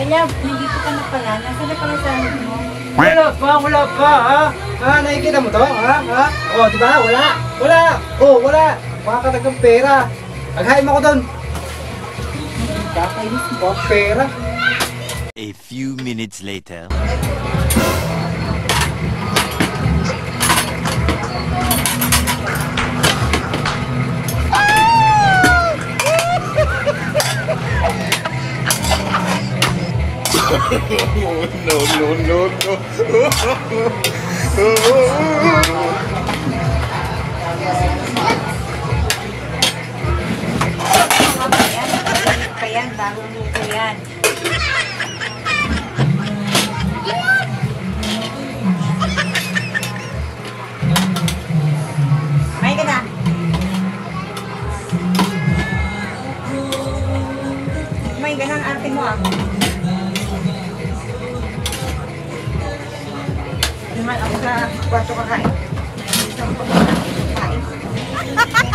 I love, nandito ka na pala. Nasaan na pala sa mo? Wala pa, ha? Ha? Nakikita mo to? Ha? Ha? Oh, di ba? Wala! Oh, wala! Makakatagang pera. Aghain mo ko doon. Kakainis mo, pera. A few minutes later. Ayan, bagong luto yan. May ka na. May ganang arte mo ah. Naman ako sa kwarto kakain. Isang pagkain.